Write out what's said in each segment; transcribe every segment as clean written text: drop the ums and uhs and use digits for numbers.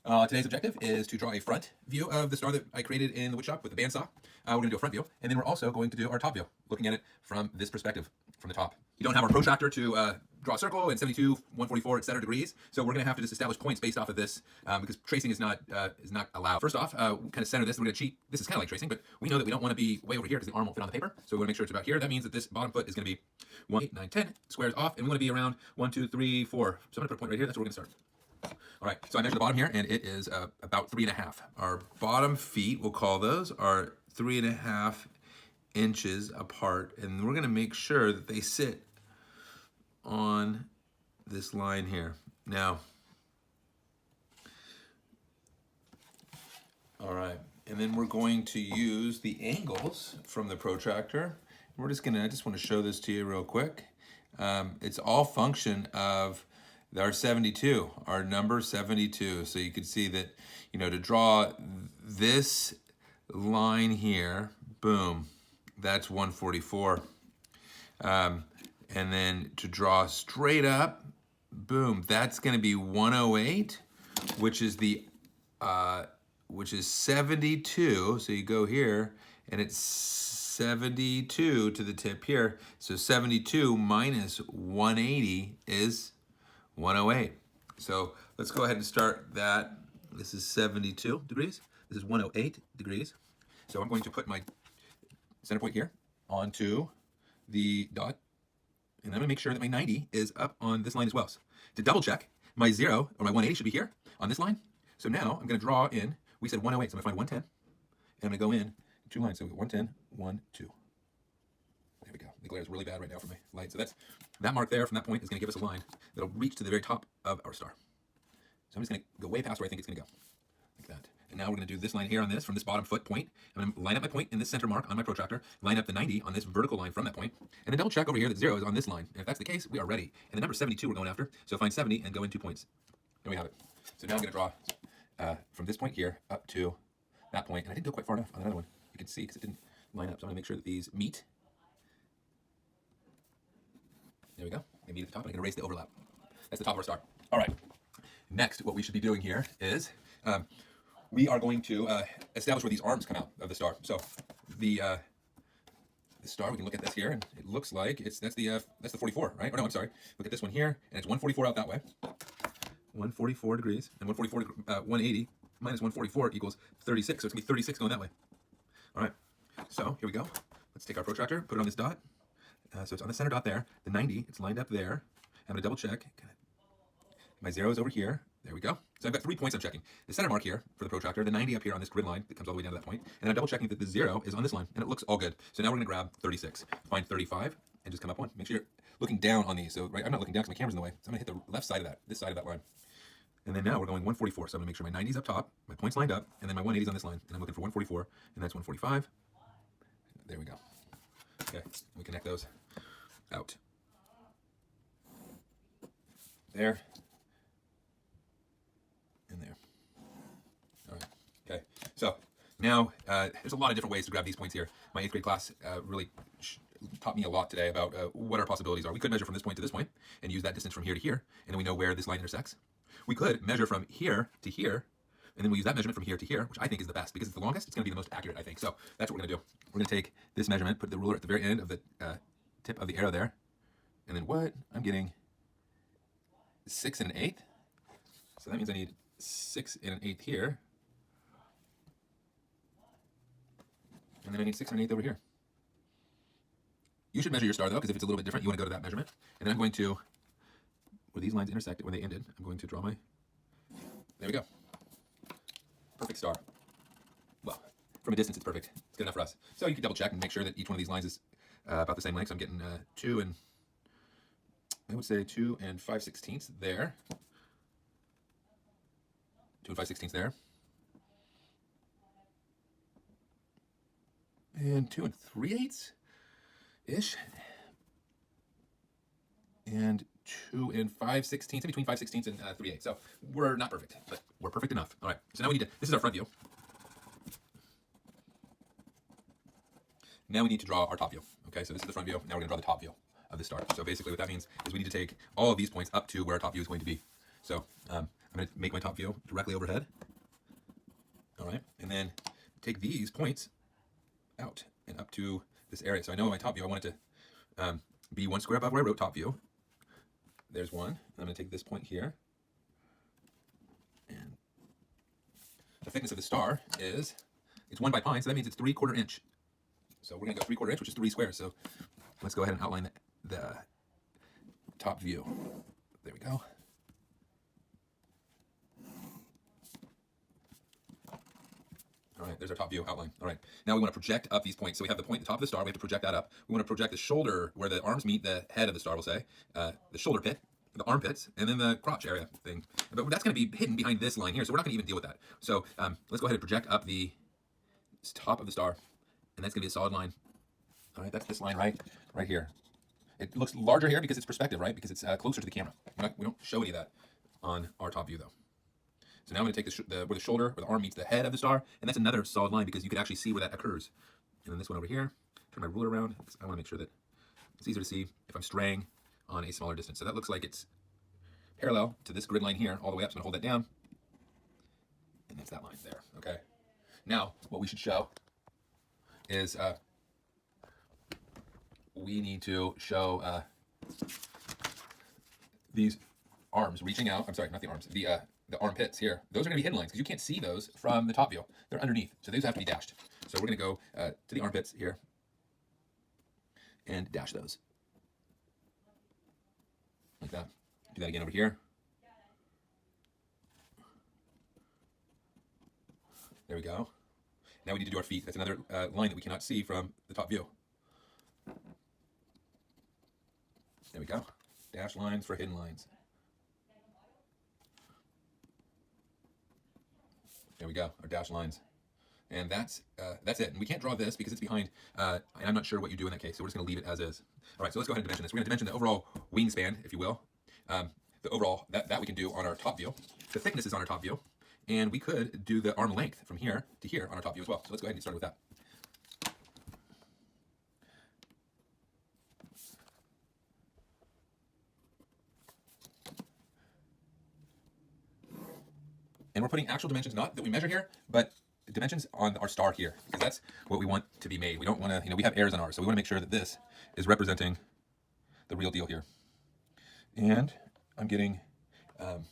Today's objective is to draw a front view of the star that I created in the woodshop with the bandsaw. We're going to do a front view, and then we're also going to do our top view, looking at it from this perspective, from the top. You don't have our protractor to draw a circle in 72, 144, etc. degrees, so we're going to have to just establish points based off of this because tracing is not allowed. First off, kind of center this. We're going to cheat. This is kind of like tracing, but we know that we don't want to be way over here because the arm won't fit on the paper, so we want to make sure it's about here. That means that this bottom foot is going to be 1, 8, 9, 10 squares off, and we want to be around 1, 2, 3, 4. So I'm going to put a point right here. That's where we're going to start. All right, so I measured the bottom here, and it is about 3.5. Our bottom feet, we'll call those, are 3.5 inches apart, and we're going to make sure that they sit on this line here. Now, all right, and then we're going to use the angles from the protractor. I just want to show this to you real quick. It's all function of our 72, our number 72. So you can see that, to draw this line here, boom, that's 144. And then to draw straight up, boom, that's going to be 108, which is 72. So you go here, and it's 72 to the tip here. So 72 minus 180 is 108. So let's go ahead and start that. This is 72 degrees. This is 108 degrees. So I'm going to put my center point here onto the dot, and I'm going to make sure that my 90 is up on this line as well. So to double check, my 0 or my 180 should be here on this line. So now I'm going to draw in, we said 108, so I'm going to find 110, and I'm going to go in 2 lines. So 110, 1, 2. There we go. The glare is really bad right now for my light. So that mark there from that point is going to give us a line that'll reach to the very top of our star. So I'm just going to go way past where I think it's going to go, like that. And now we're going to do this line here on this, from this bottom foot point. I'm going to line up my point in this center mark on my protractor, line up the 90 on this vertical line from that point, and then double check over here that 0 is on this line. And if that's the case, we are ready. And the number 72 we're going after, so find 70 and go in 2 points. There we have it. So now I'm going to draw from this point here up to that point, and I didn't go quite far enough on another one. You can see because it didn't line up, so I'm going to make sure that these meet. There we go. They meet at the top, and I'm going to erase the overlap. That's the top of our star. All right. Next, what we should be doing here is we are going to establish where these arms come out of the star. So the star, we can look at this here, and it looks like that's the 44, right? Or no, I'm sorry. Look at this one here, and it's 144 out that way. 144 degrees, and 180 minus 144 equals 36. So it's going to be 36 going that way. All right. So here we go. Let's take our protractor, put it on this dot. So it's on the center dot there. The 90, it's lined up there. I'm going to double check. My 0 is over here. There we go. So I've got 3 points I'm checking. The center mark here for the protractor, the 90 up here on this grid line that comes all the way down to that point, and I'm double checking that the 0 is on this line, and it looks all good. So now we're going to grab 36, find 35, and just come up one. Make sure you're looking down on these. So right, I'm not looking down because my camera's in the way. So I'm going to hit the left side of that, this side of that line. And then now we're going 144. So I'm going to make sure my 90's up top, my point's lined up, and then my 180's on this line. And I'm looking for 144, and that's 145. There we go. Okay, we connect those out. There. And there. All right. Okay. So now there's a lot of different ways to grab these points here. My 8th grade class really taught me a lot today about what our possibilities are. We could measure from this point to this point and use that distance from here to here, and then we know where this line intersects. We could measure from here to here, and then we use that measurement from here to here, which I think is the best because it's the longest. It's going to be the most accurate, I think. So that's what we're going to do. We're going to take this measurement, put the ruler at the very end of the tip of the arrow there, and then what? I'm getting 6 1/8. So that means I need 6 1/8 here, and then I need 6 1/8 over here. You should measure your star though, because if it's a little bit different, you want to go to that measurement. And then I'm going to, where these lines intersected, when they ended, I'm going to draw my. There we go. Perfect star. Well, from a distance, it's perfect. It's good enough for us. So you can double check and make sure that each one of these lines is about the same length. So I'm getting 2 and 5/16 there. 2 and 5/16 there. And 2 and 3/8 ish. And 2 and 5/16, in between 5/16 and 3/8. So we're not perfect, but we're perfect enough. All right. So now we need to, this is our front view. Now we need to draw our top view. Okay, so this is the front view. Now we're going to draw the top view of the star. So basically what that means is we need to take all of these points up to where our top view is going to be. So I'm going to make my top view directly overhead. and then take these points out and up to this area. So I know in my top view I want it to be one square above where I wrote top view. There's one. I'm going to take this point here, and the thickness of the star is, it's 1 by pi, so that means it's 3/4 inch. So we're going to go 3/4 inch, which is 3 squares. So let's go ahead and outline the top view. There we go. All right, there's our top view outline. All right, now we want to project up these points. So we have the point at the top of the star. We have to project that up. We want to project the shoulder where the arms meet the head of the star, we'll say. The shoulder pit, the armpits, and then the crotch area thing. But that's going to be hidden behind this line here, so we're not going to even deal with that. So let's go ahead and project up the top of the star, and that's going to be a solid line. All right, that's this line right here. It looks larger here because it's perspective, right? Because it's closer to the camera. We don't show any of that on our top view, though. So now I'm going to take where the shoulder, where the arm meets the head of the star, and that's another solid line because you can actually see where that occurs. And then this one over here, turn my ruler around because I want to make sure that it's easier to see if I'm straying on a smaller distance. So that looks like it's parallel to this grid line here all the way up. So I'm going to hold that down, and that's that line there, okay? Now, what we should show is we need to show these arms reaching out. I'm sorry, not the arms, the armpits here. Those are going to be hidden lines because you can't see those from the top view. They're underneath, so those have to be dashed. So we're going to go to the armpits here and dash those. Like that. Do that again over here. There we go. Now we need to do our feet. That's another line that we cannot see from the top view. There we go. Dash lines for hidden lines. There we go, our dash lines. And that's it. And we can't draw this because it's behind, and I'm not sure what you do in that case, so we're just going to leave it as is. All right, so let's go ahead and dimension this. We're going to dimension the overall wingspan, if you will. The overall, that we can do on our top view. The thickness is on our top view. And we could do the arm length from here to here on our top view as well. So let's go ahead and get started with that. And we're putting actual dimensions, not that we measure here, but dimensions on our star here, because that's what we want to be made. We don't want to, we have errors on ours, so we want to make sure that this is representing the real deal here. And I'm getting, let's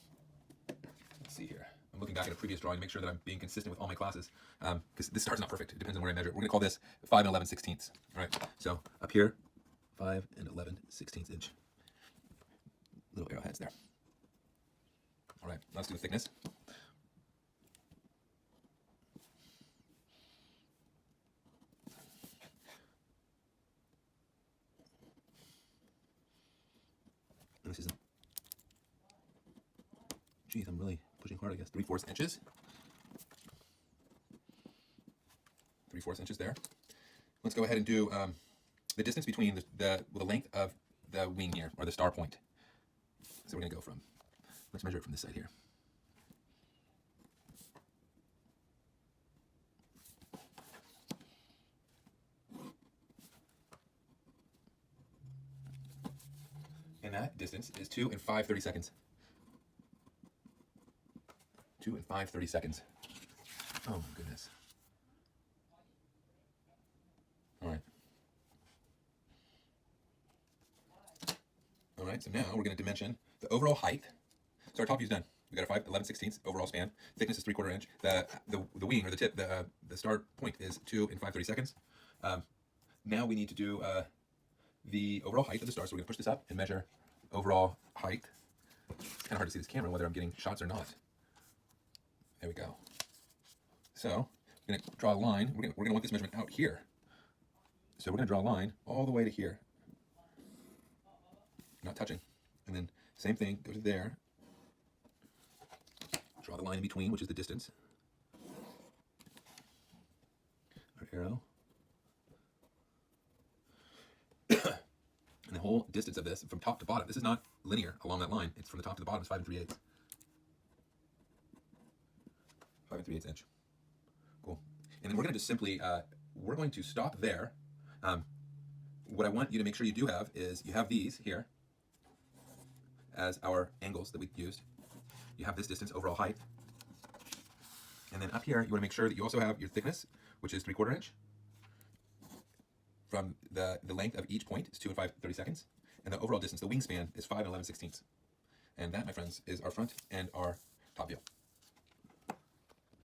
see here. I'm looking back at a previous drawing to make sure that I'm being consistent with all my classes, because this star's not perfect. It depends on where I measure it. We're going to call this 5 and 11/16. All right, so up here, 5 and 11/16 inch. Little arrowheads there. All right, let's do the thickness. And this isn't, geez, I'm really pushing hard, I guess. 3/4 inches. 3/4 inches there. Let's go ahead and do the distance between the length of the wing here, or the star point. So we're going to go from, let's measure it from this side here. And that distance is 2 and 5/30 seconds. 2 and 5/30 seconds. Oh my goodness. All right. All right, so now we're going to dimension the overall height. So our top view's done. We got a 5 11/16 overall span. Thickness is 3/4 inch. The wing, or the tip, the star point is 2 and 5/30 seconds. Now we need to do the overall height of the star. So we're going to push this up and measure overall height. It's kind of hard to see this camera whether I'm getting shots or not. There we go. So we're going to draw a line. We're going to want this measurement out here. So we're going to draw a line all the way to here. Not touching. And then same thing, go to there. Draw the line in between, which is the distance. Our arrow. And the whole distance of this from top to bottom, this is not linear along that line. It's from the top to the bottom, it's 5 3/8. 5 3/8 inch. Cool. And then we're going to just simply, we're going to stop there. What I want you to make sure you do have is you have these here as our angles that we used. You have this distance, overall height. And then up here, you want to make sure that you also have your thickness, which is 3/4 inch. From the length of each point is 2 and 5/32. And the overall distance, the wingspan, is 5 and 11/16. And that, my friends, is our front and our top view.